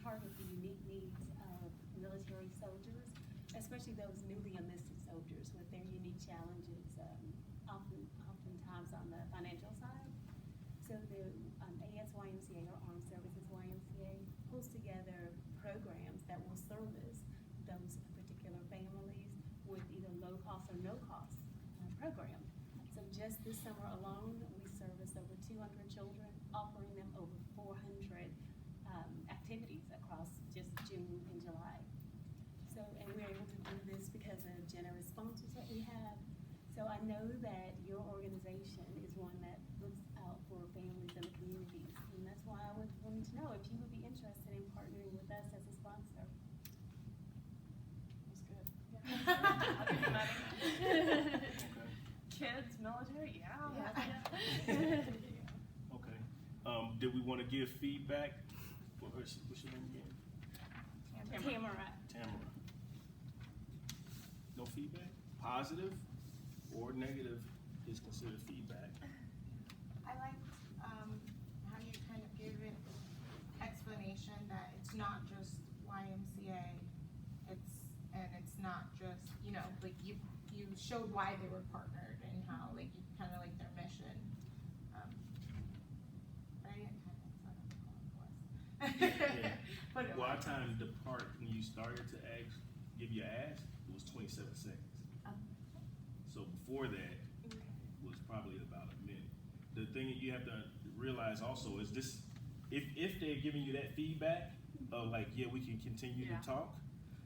target the unique needs of military soldiers, especially those newly enlisted soldiers with their unique challenges, oftentimes on the financial side. So the ASYMCA, or Armed Services YMCA, pulls together programs that will service those particular families with either low cost or no cost program. So just this summer alone, we serviced over 200 children, offering them over 400 activities across just June and July. So, and we're able to do this because of generous sponsors that we have. So I know that your organization is one that looks out for families in the communities, and that's why I wanted to know if you would be interested in partnering with us as a sponsor. That's good. Yeah. Kids, military, yeah. Okay. Did we want to give feedback? What's your name again? Tamara. Tamara. No feedback? Positive or negative is considered feedback. I liked how you kind of gave an explanation that it's not just YMCA, it's not just, you know, like you showed why they were partnered and how like you kind of like their mission. But I didn't kind of how it was. Yeah. But Well, our time to part when you started to give your ask, it was 27 seconds. So before that was probably about a minute. The thing that you have to realize also is this: if they're giving you that feedback of like, yeah, we can continue to talk,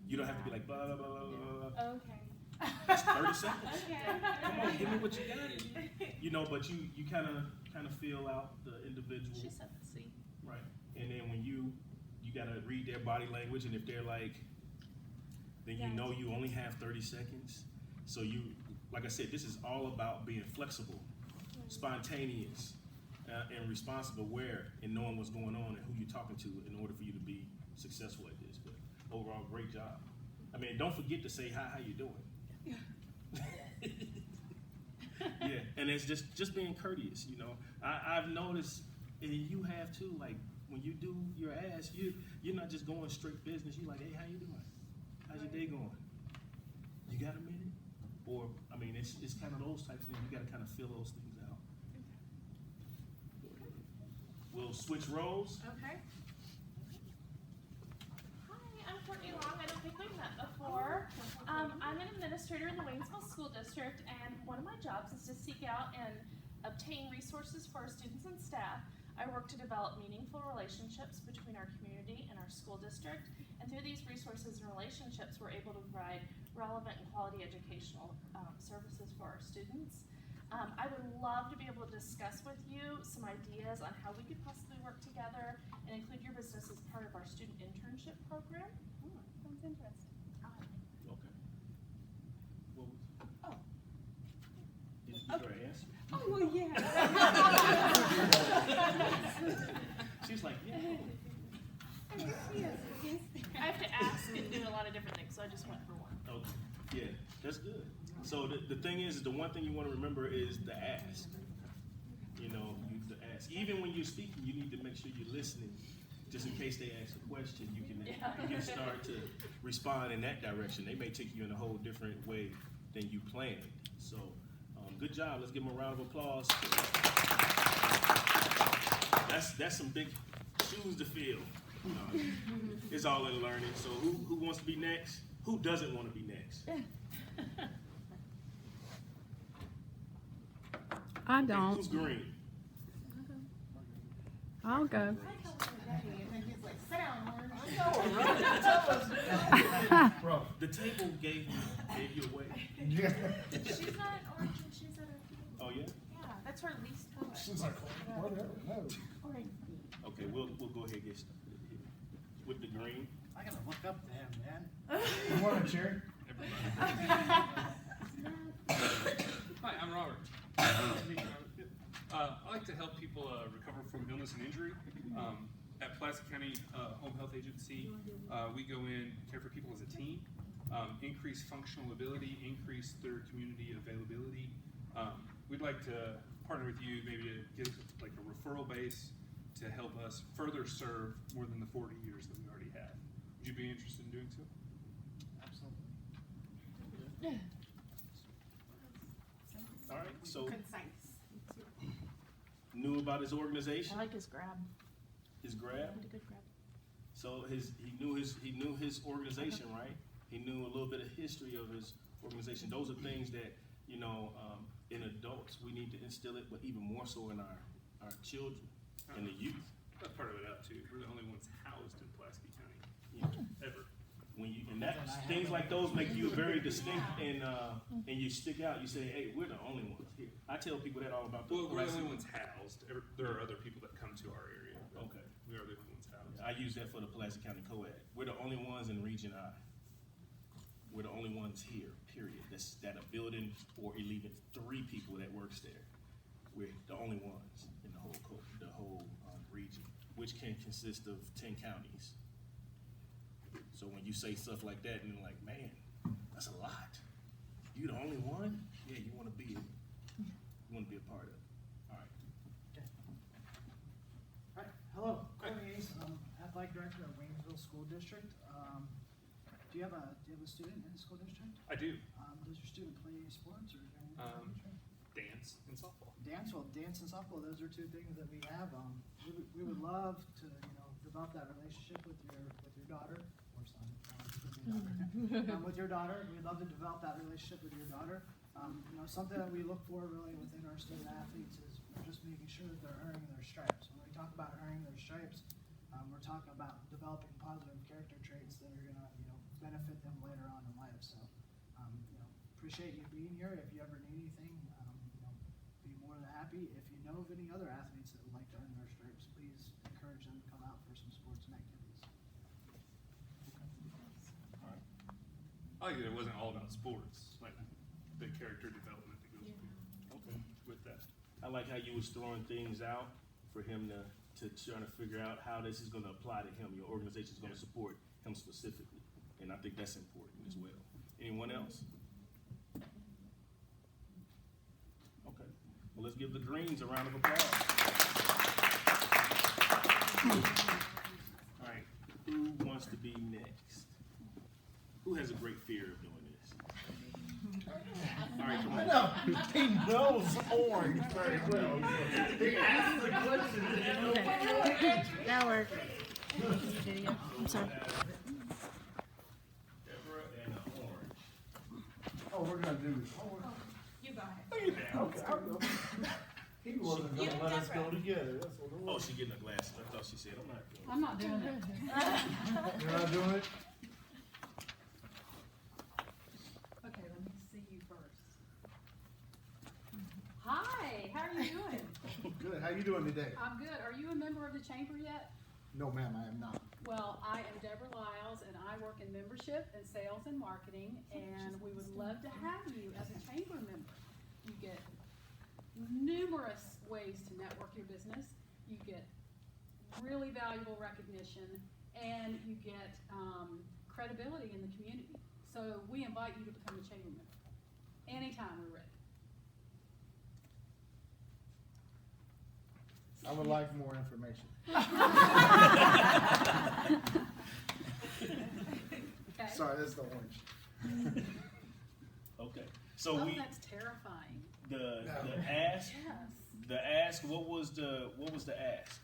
you don't have to be like blah blah blah blah blah. Okay. It's 30 seconds. Okay. Come on, give me what you got. You know, but you kind of feel out the individual. She said the C. Right. And then when you gotta read their body language, and if they're like, then you know you only have 30 seconds. So you, like I said, this is all about being flexible, spontaneous, and responsible, aware, and knowing what's going on and who you're talking to in order for you to be successful at this. But overall, great job. I mean, don't forget to say hi, how you doing? Yeah, and it's just being courteous, you know. I've noticed, and you have too, like when you do your ask, you're not just going straight business. You're like, hey, how you doing? How's your day going? You got a minute? Or, I mean, it's kind of those types of things. You got to kind of fill those things out. We'll switch roles. Okay. Hi, I'm Courtney Long. I don't think we've met before. I'm an administrator in the Waynesville School District, and one of my jobs is to seek out and obtain resources for our students and staff. I work to develop meaningful relationships between our community and our school district, and through these resources and relationships, we're able to provide relevant and quality educational services for our students. I would love to be able to discuss with you some ideas on how we could possibly work together and include your business as part of our student internship program. Sounds interesting. Okay. Well, Oh. did you get her answer? Oh, well, yeah. She's like, yeah. I have to ask and do a lot of different things, so I just went for one. Okay. Yeah, that's good. So the thing is, the one thing you want to remember is the ask. You know, the ask. Even when you're speaking, you need to make sure you're listening. Just in case they ask a question, you can start to respond in that direction. They may take you in a whole different way than you planned. So, good job. Let's give them a round of applause. That's some big shoes to fill. It's all in learning. So, who wants to be next? Who doesn't want to be next? I don't. Who's green? I'll go. and then he's like, sit down, Bro, the table gave you away. She's not an orange and she's at a Oh yeah? Yeah, that's her least color. She's like, whatever, no. Okay, we'll go ahead and get started here. With the green. I gotta look up to him, man. Good morning, Cherry. Hi, I'm Robert. I like to help people recover from illness and injury. At Placer County Home Health Agency, we go in, care for people as a team, increase functional ability, increase their community availability. We'd like to partner with you maybe to get like a referral base to help us further serve more than the 40 years that we already have. Would you be interested in doing so? Absolutely. All right, so Concise. knew about his organization, like his grab. his grab. Did a good grab. So he knew his organization, right? He knew a little bit of history of his organization. Those are things that, you know, in adults, we need to instill it, but even more so in our children and the youth. That's part of it out too. We're the only ones housed in Pulaski County Yeah. ever. And that things like those make you very distinct, and you stick out. You say, "Hey, we're the only ones here." I tell people that all about the Well, we're the Pulaski. only ones housed. There are other people that come to our area. But Okay. we are the only ones housed. I use that for the Pulaski County Co-ed. We're the only ones in Region I. We're the only ones here, period. That a building or even 3 people that works there. We're the only ones in the whole region, which can consist of 10 counties. So when you say stuff like that, and like, man, that's a lot. You the only one? Yeah, you want to be a part of it. All right. All right, hello, Courtney Ace, athletic director of Waynesville School District. Do you have a student in the school district? I do. Does your student play sports or anything? Dance and softball. Dance, well, dance and softball, those are 2 things that we have. We would love to, develop that relationship with your daughter, or son, with your daughter. We'd love to develop that relationship with your daughter. Something that we look for really within our student athletes is just making sure that they're earning their stripes. When we talk about earning their stripes, we're talking about developing positive character traits that are gonna, benefit them later on in life. So, appreciate you being here. If you ever need anything, be more than happy. If you know of any other athletes that would like to earn their stripes, please encourage them to come out for some sports and activities. I like that it wasn't all about sports, like the character development that goes Okay. with that. I like how you was throwing things out for him to try to figure out how this is going to apply to him. Your organization is going to support him specifically, and I think that's important as well. Anyone else? Okay. Well, let's give the Greens a round of applause. All right. Who wants to be next? Who has a great fear of doing this? All right, come on. know, he knows orange very well. He asked the question. Now we're video. I'm sorry. Deborah and Orange. Oh, we're gonna do. You go ahead. Okay, I'll go. He wasn't You gonna and let us go Deborah. together, that's what it Oh, was. she getting her glasses. I thought she said, I'm not doing it. I'm not doing it. You're not doing it? Okay, let me see you first. Hi, how are you doing? Good, how you doing today? I'm good. Are you a member of the chamber yet? No, ma'am, I am not. Well, I am Deborah Lyles, and I work in membership and sales and marketing, and we would love to have you as a chamber member. You get numerous ways to network your business. You get really valuable recognition, and you get credibility in the community. So we invite you to become a chamber member anytime we're ready. I would like more information. Okay? Sorry, that's the orange. Okay. So Oh, we, that's terrifying. the ask, Yes. what was the ask?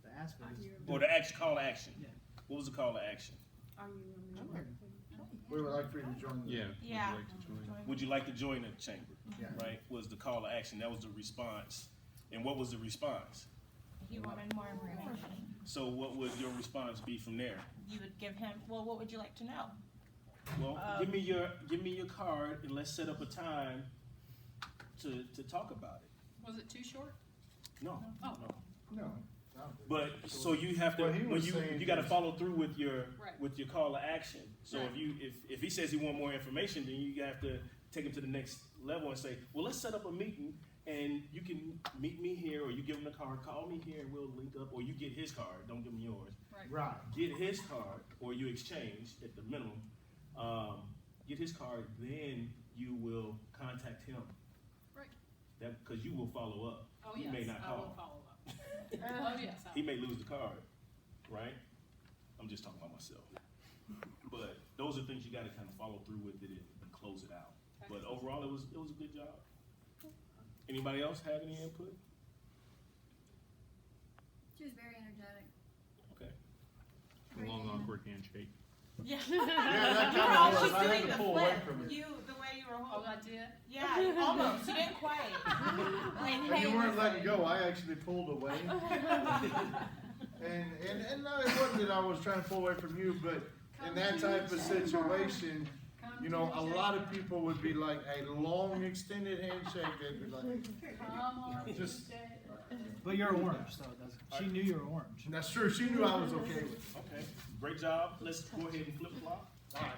The ask is, Or the action, call to action? Yeah. What was the call to action? Are you a member? we would like for you to join the. Yeah. Would you like to join the chamber? Yeah. Right, was the call to action, that was the response. And what was the response? He wanted more information. So what would your response be from there? You would give him, well, what would you like to know? Well, give me your card and let's set up a time to talk about it. Was it too short? No, Oh. no. No. But, so you have to, What he when was you saying gotta is- follow through with your Right. call to action. So Right. if he says he want more information, then you have to take him to the next level and say, well, let's set up a meeting and you can meet me here, or you give him the card, call me here and we'll link up, or you get his card, don't give him yours. Right. Get his card, or you exchange at the minimum, get his card, then you will contact him. Right. That, cause you will follow up. Oh, You yes, may not I will call. follow up. Oh, he may lose the card, right? I'm just talking about myself. But those are things you gotta kind of follow through with it and close it out. But overall, it was a good job. Anybody else have any input? She was very energetic. Okay. A long, awkward handshake. Yeah. that You're kinda always was. I had doing to the pull away flip. from it. The way you were Oh, holding. I did? Yeah, you almost. You didn't quite. When you weren't letting go, I actually pulled away. And no, it wasn't that I was trying to pull away from you, but in that type of situation, you know, a lot of people would be like a long extended handshake. They'd be like, Come on, Just- Tuesday. but you're orange, so it doesn't. She knew you were orange. That's true. She knew I was okay with it. Okay. Great job. Let's go ahead and flip flop. All right.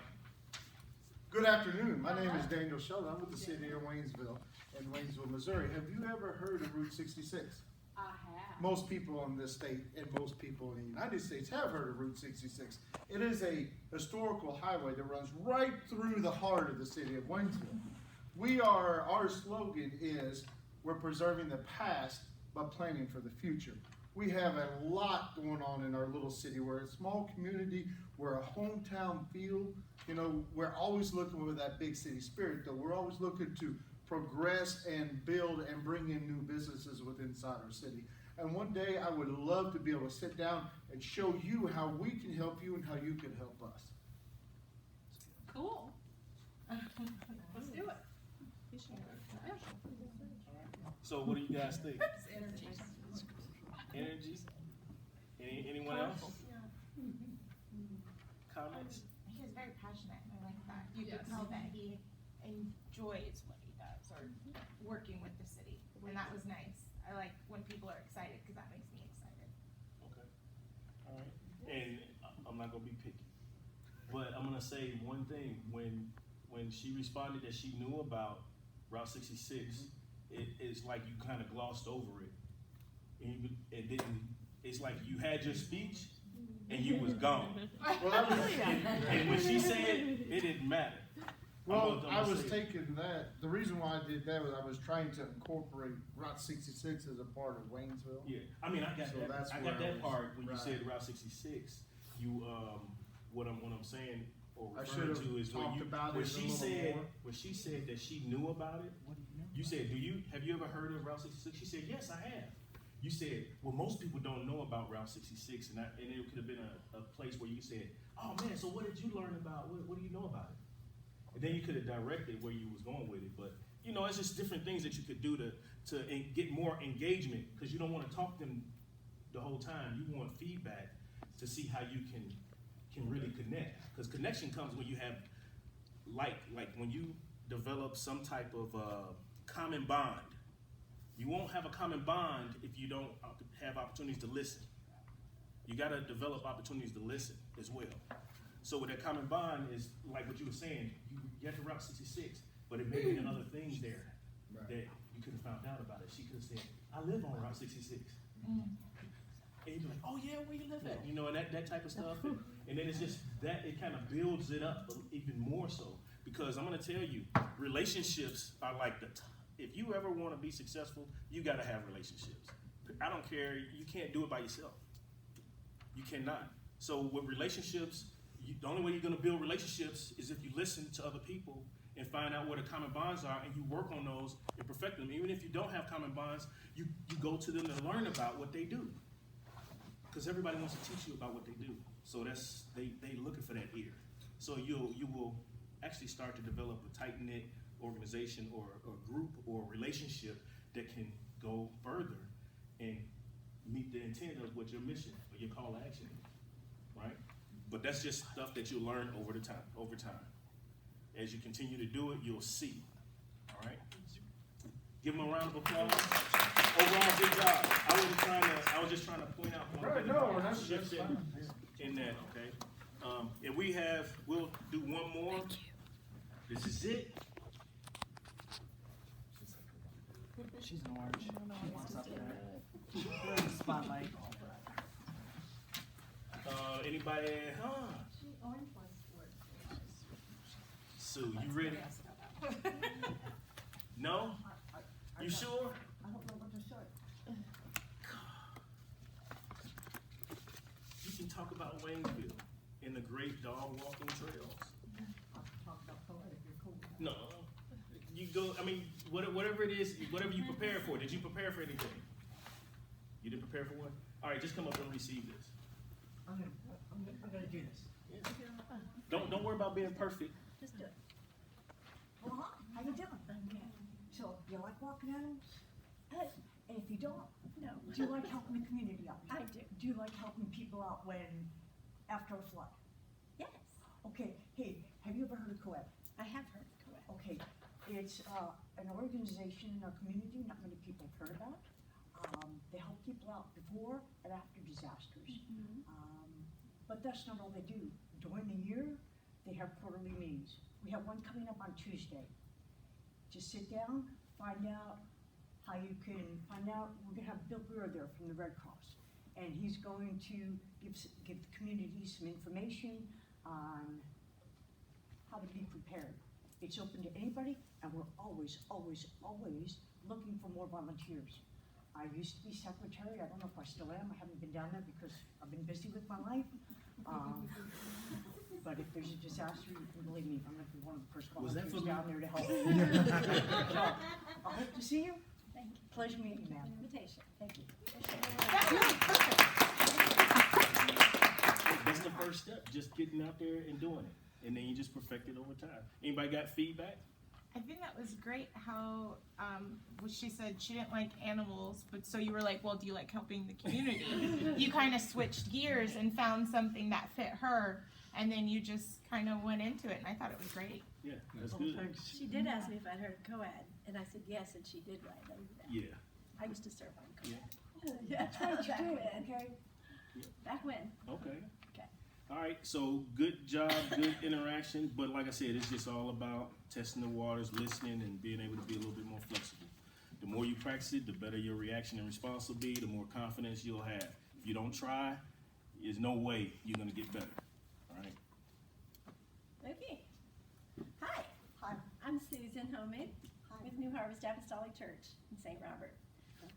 Good afternoon. My name is Daniel Sheldon. I'm with the city of Waynesville in Waynesville, Missouri. Have you ever heard of Route 66? I have. Most people in this state and most people in the United States have heard of Route 66. It is a historical highway that runs right through the heart of the city of Waynesville. Our slogan is, we're preserving the past by planning for the future. We have a lot going on in our little city. We're a small community, we're a hometown feel. You know, we're always looking with that big city spirit, though. We're always looking to progress and build and bring in new businesses within inside our city. And one day I would love to be able to sit down and show you how we can help you and how you can help us. Cool. Let's do it. So what do you guys think? It's energy. Energy? Anyone else? Comments? He was very passionate. I like that. You could Yes. tell that he enjoys what he does or working with the city. And that was nice. I like when people are excited because that makes me excited. Okay. All right. And I'm not gonna be picky, but I'm gonna say one thing. When she responded that she knew about Route 66, it's like you kind of glossed over it, and it didn't. It's like you had your speech and you was gone. Well, I was, And when she said it didn't matter. well, I'm gonna I was say it. taking that, the reason why I did that was I was trying to incorporate Route 66 as a part of Waynesville. Yeah, I mean, I got So that. that's I where got I that was- part when you right. said Route 66. You what I'm saying or I referring should've to is when talked you about when it a she little said more. when she said that she knew about it. You said, have you ever heard of Route 66? She said, yes, I have. You said, well, most people don't know about Route 66, and it could have been a place where you said, oh man, so what did you learn about? What do you know about it? And then you could have directed where you was going with it, but you know, it's just different things that you could do to get more engagement, because you don't want to talk to them the whole time. You want feedback to see how you can really connect, because connection comes when you have like when you develop some type of common bond. You won't have a common bond if you don't have opportunities to listen. You got to develop opportunities to listen as well. So with that common bond is like what you were saying, you get to Route 66, but it may be other things there Right. that you could have found out about it. She could have said, I live on Route 66. And you'd be like, oh yeah, where you live at? You know, and that type of stuff. And then it's just that, it kind of builds it up even more so. Because I'm gonna tell you, relationships are like if you ever wanna be successful, you gotta have relationships. I don't care, you can't do it by yourself. You cannot. So with relationships, the only way you're gonna build relationships is if you listen to other people and find out what the common bonds are, and you work on those and perfect them. Even if you don't have common bonds, you go to them and learn about what they do. Because everybody wants to teach you about what they do. So they looking for that ear. So you will actually start to develop a tight-knit organization or group or relationship that can go further and meet the intent of what your mission or your call to action is, right? But that's just stuff that you learn over time. As you continue to do it, you'll see, all right? Give them a round of applause. Overall, good job. I was just trying to point out one Right, thing no, about that's shifting fine. in that, okay? And we'll do one more. This is it. She's an orange. She wants up there. We're in the spotlight. Anybody? Sue, you ready? No? You sure? I don't know what to show. talk about Waynesville and the great dog walking trails. I'll talk about co-ed if you're cool with that. No, you go. I mean, whatever it is, whatever you prepare for. Did you prepare for anything? You didn't prepare for what? All right, just come up and receive this. I'm gonna do this. Don't worry about being perfect. Just do it. Well, hi, how you doing? So, you like walking animals? And if you don't, No. do you like helping the community out? I do. Do you like helping people out after a flood? Yes, Okay, hey, have you ever heard of co-ed? I have heard of co-ed. Okay, it's an organization in our community not many people have heard about. They help people out before and after disasters. But that's not all they do. During the year, they have quarterly meetings. We have one coming up on Tuesday. Just sit down, find out how you can we're gonna have Bill Greer there from the Red Cross. And he's going to give the community some information on how to be prepared. It's open to anybody, and we're always, always, always looking for more volunteers. I used to be secretary. I don't know if I still am. I haven't been down there because I've been busy with my life. But if there's a disaster, you can believe me, I'm gonna be one of the first Was that volunteers for me? down there to help. So, I hope to see you. Thank you. Pleasure meeting you, ma'am. Invitation. Thank you. That's the first step. Just getting out there and doing it, and then you just perfect it over time. Anybody got feedback? I think that was great how she said she didn't like animals, but so you were like, well, do you like helping the community? You kind of switched gears and found something that fit her, and then you just kind of went into it, and I thought it was great. Yeah, that's Oh, good. thanks. She did ask me if I'd heard of co-ed, and I said yes, and she did write over that. Yeah. I used to serve on co-ed. Yeah. That's right, you Back do when, it. okay? Back when. Okay. Okay. All right, so good job, good interaction, but like I said, it's just all about testing the waters, listening, and being able to be a little bit more flexible. The more you practice it, the better your reaction and response will be, the more confidence you'll have. If you don't try, there's no way you're gonna get better, all right? Okay. Hi. Hi. I'm Susan Homig Hi. with New Harvest Apostolic Church in St. Robert.